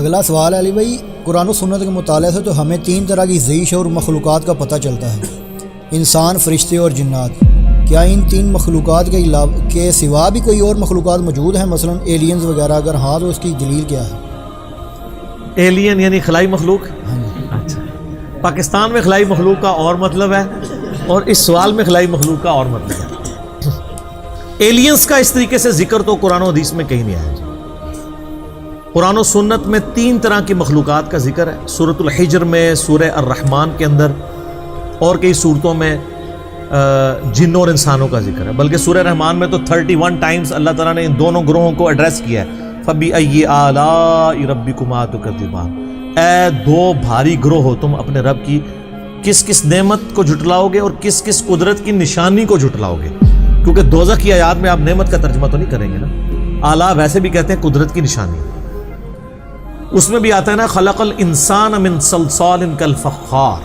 اگلا سوال ہے علی بھائی، قرآن و سنت کے مطالعے سے تو ہمیں 3 طرح کی ذی شعور مخلوقات کا پتہ چلتا ہے، انسان، فرشتے اور جنات۔ کیا ان 3 مخلوقات کے سوا بھی کوئی اور مخلوقات موجود ہیں، مثلا ایلینز وغیرہ؟ اگر ہاں تو اس کی دلیل کیا ہے؟ ایلین یعنی خلائی مخلوق؟ ہاں جی۔ اچھا، پاکستان میں خلائی مخلوق کا اور مطلب ہے اور اس سوال میں خلائی مخلوق کا اور مطلب ہے۔ ایلینز کا اس طریقے سے ذکر تو قرآن و حدیث میں کہیں نہیں آیا جی۔ قرآن و سنت میں 3 طرح کی مخلوقات کا ذکر ہے، سورۃ الحجر میں، سورہ الرحمن کے اندر، اور کئی صورتوں میں جنوں اور انسانوں کا ذکر ہے۔ بلکہ سورہ رحمان میں تو 31 ٹائمز اللہ تعالیٰ نے ان دونوں گروہوں کو ایڈریس کیا ہے، فَبِأَيِّ آلَاءِ رَبِّكُمَا تُكَذِّبَانِ، اے 2 بھاری گروہ ہو تم اپنے رب کی کس کس نعمت کو جھٹلاؤ گے اور کس کس قدرت کی نشانی کو جھٹلاؤ گے؟ کیونکہ دوزخ کی آیات میں آپ نعمت کا ترجمہ تو نہیں کریں گے نا، آلہ ویسے بھی کہتے ہیں قدرت کی نشانی۔ اس میں بھی آتا ہے نا، خلق الانسان من صلصال کالفخار،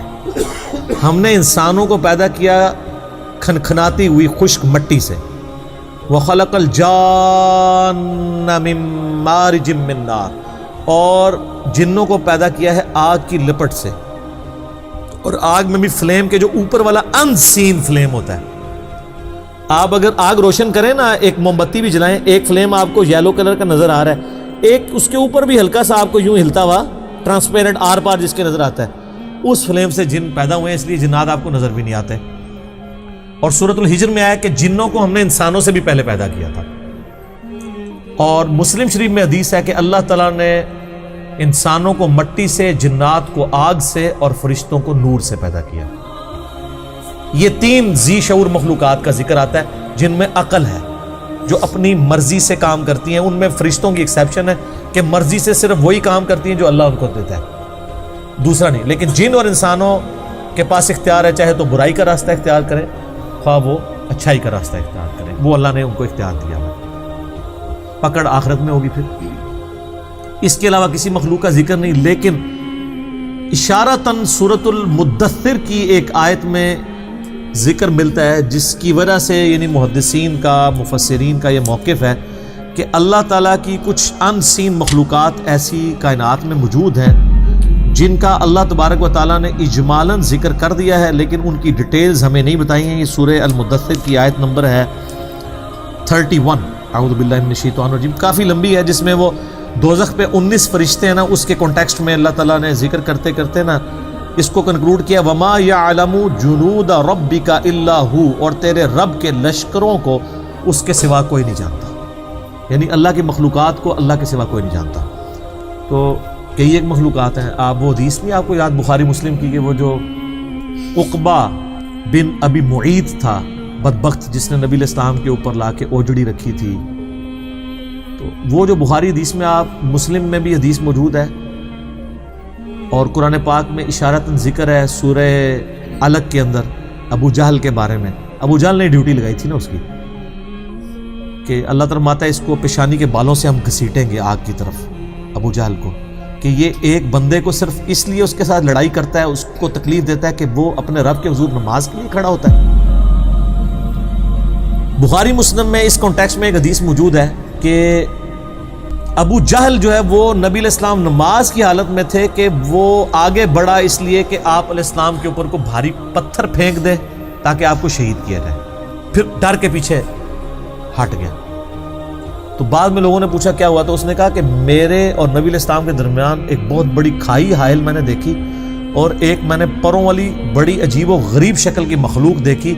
ہم نے انسانوں کو پیدا کیا کھنکھناتی ہوئی خشک مٹی سے، وخلق الجان من مارج من نار، اور جنوں کو پیدا کیا ہے آگ کی لپٹ سے، اور آگ میں بھی فلیم کے جو اوپر والا ان سین فلیم ہوتا ہے۔ آپ اگر آگ روشن کریں نا، ایک موم بتی بھی جلائیں، ایک فلیم آپ کو یلو کلر کا نظر آ رہا ہے، ایک اس کے اوپر بھی ہلکا سا آپ کو یوں ہلتا ہوا ٹرانسپیرنٹ آر پار جس کے نظر آتا ہے، اس فلیم سے جن پیدا ہوئے ہیں، اس لیے جنات آپ کو نظر بھی نہیں آتے۔ اور سورۃ الحجر میں آیا کہ جنوں کو ہم نے انسانوں سے بھی پہلے پیدا کیا تھا۔ اور مسلم شریف میں حدیث ہے کہ اللہ تعالیٰ نے انسانوں کو مٹی سے، جنات کو آگ سے، اور فرشتوں کو نور سے پیدا کیا۔ یہ 3 ذی شعور مخلوقات کا ذکر آتا ہے جن میں عقل ہے، جو اپنی مرضی سے کام کرتی ہیں۔ ان میں فرشتوں کی ایکسیپشن ہے کہ مرضی سے صرف وہی کام کرتی ہیں جو اللہ ان کو دیتا ہے، دوسرا نہیں۔ لیکن جن اور انسانوں کے پاس اختیار ہے، چاہے تو برائی کا راستہ اختیار کریں، خواہ وہ اچھائی کا راستہ اختیار کریں، وہ اللہ نے ان کو اختیار دیا ہے۔ پکڑ آخرت میں ہوگی پھر۔ اس کے علاوہ کسی مخلوق کا ذکر نہیں، لیکن اشارتاً سورۃ المدثر کی ایک آیت میں ذکر ملتا ہے، جس کی وجہ سے یعنی محدثین کا، مفسرین کا یہ موقف ہے کہ اللہ تعالیٰ کی کچھ ان سین مخلوقات ایسی کائنات میں موجود ہیں جن کا اللہ تبارک و تعالیٰ نے اجمالاً ذکر کر دیا ہے، لیکن ان کی ڈیٹیلز ہمیں نہیں بتائی ہیں۔ یہ سورہ المدثر کی آیت نمبر ہے 31، اعوذ باللہ من الشیطان الرجیم، کافی لمبی ہے، جس میں وہ دوزخ پہ 19 فرشتے ہیں نا، اس کے کانٹیکسٹ میں اللہ تعالیٰ نے ذکر کرتے کرتے نا اس کو کنکلوڈ کیا، وَمَا يَعْلَمُ جُنُودَ رَبِّكَ إِلَّا هُ، اور تیرے رب کے لشکروں کو اس کے سوا کوئی نہیں جانتا، یعنی اللہ کی مخلوقات کو اللہ کے سوا کوئی نہیں جانتا۔ تو کئی ایک مخلوقات ہیں، آپ وہ حدیث نہیں آپ کو یاد بخاری مسلم کی، کہ وہ جو عقبہ بن ابی معیط تھا بدبخت، جس نے نبی علیہ السلام کے اوپر لا کے اوجڑی رکھی تھی، تو وہ جو بخاری حدیث میں، آپ مسلم میں بھی حدیث موجود ہے، اور قرآن پاک میں اشارتاً ذکر ہے سورہ علق کے اندر ابو جہل کے بارے میں۔ ابو جہل نے ڈیوٹی لگائی تھی نا اس کی، کہ اللہ تعالیٰ ماتا ہے اس کو پیشانی کے بالوں سے ہم گھسیٹیں گے آگ کی طرف، ابو جہل کو، کہ یہ ایک بندے کو صرف اس لیے اس کے ساتھ لڑائی کرتا ہے، اس کو تکلیف دیتا ہے کہ وہ اپنے رب کے حضور نماز کے لیے کھڑا ہوتا ہے۔ بخاری مسلم میں اس کانٹیکسٹ میں ایک حدیث موجود ہے کہ ابو جہل جو ہے وہ نبی علیہ السلام نماز کی حالت میں تھے کہ وہ آگے بڑھا اس لیے کہ آپ علیہ السلام کے اوپر کو بھاری پتھر پھینک دے تاکہ آپ کو شہید کیا جائے، پھر ڈر کے پیچھے ہٹ گیا۔ تو بعد میں لوگوں نے پوچھا کیا ہوا، تو اس نے کہا کہ میرے اور نبی علیہ السلام کے درمیان ایک بہت بڑی کھائی حائل میں نے دیکھی، اور ایک میں نے پروں والی بڑی عجیب و غریب شکل کی مخلوق دیکھی،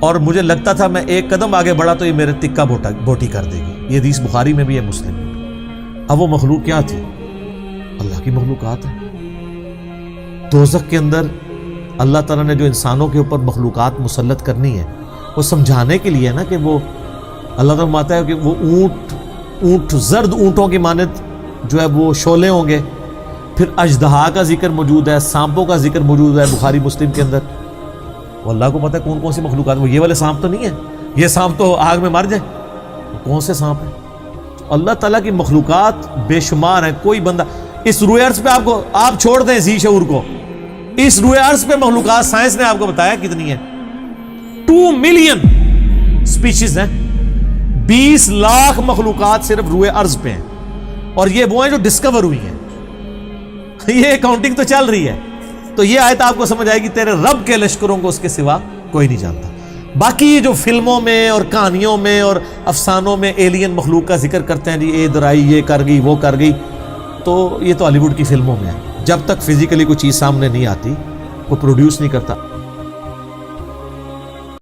اور مجھے لگتا تھا میں ایک قدم آگے بڑھا تو یہ میرے تکہ بوٹی کر دے گی۔ یہ حدیث بخاری میں بھی ہے، مسلم میں بھی۔ اب وہ مخلوق کیا تھی؟ اللہ کی مخلوقات ہیں۔ دوزخ کے اندر اللہ تعالیٰ نے جو انسانوں کے اوپر مخلوقات مسلط کرنی ہے، وہ سمجھانے کے لیے ہے نا، کہ وہ اللہ تعالیٰ ماتا ہے کہ وہ اونٹ زرد اونٹوں کی مانند جو ہے وہ شعلے ہوں گے، پھر اژدہا کا ذکر موجود ہے، سانپوں کا ذکر موجود ہے بخاری مسلم کے اندر۔ وہ اللہ کو پتہ ہے کون کون سی مخلوقات، وہ یہ والے سانپ تو نہیں ہے، یہ سانپ تو آگ میں مر جائے، کون سے سانپ ہیں؟ اللہ تعالیٰ کی مخلوقات بے شمار ہیں۔ کوئی بندہ اس روئے ارض پہ آپ چھوڑ دیں ذی شعور کو، اس روئے ارض پہ مخلوقات سائنس نے آپ کو بتایا کتنی ہیں، 2 ملین سپیشیز ہیں، 20 لاکھ مخلوقات صرف روئے ارض پہ ہیں، اور یہ وہ ہیں جو ڈسکور ہوئی ہیں۔ یہ اکاؤنٹنگ تو چل رہی ہے. تو یہ آیت آپ کو سمجھ آئے گی تیرے رب کے لشکروں کو اس کے سوا کوئی نہیں جانتا. باقی یہ جو فلموں میں اور کہانیوں میں اور افسانوں میں ایلین مخلوق کا ذکر کرتے ہیں، جی یہ ادھر آئی، یہ کر گئی، وہ کر گئی، تو یہ تو ہالی ووڈ کی فلموں میں ہے. جب تک فزیکلی کوئی چیز سامنے نہیں آتی، وہ پروڈیوس نہیں کرتا.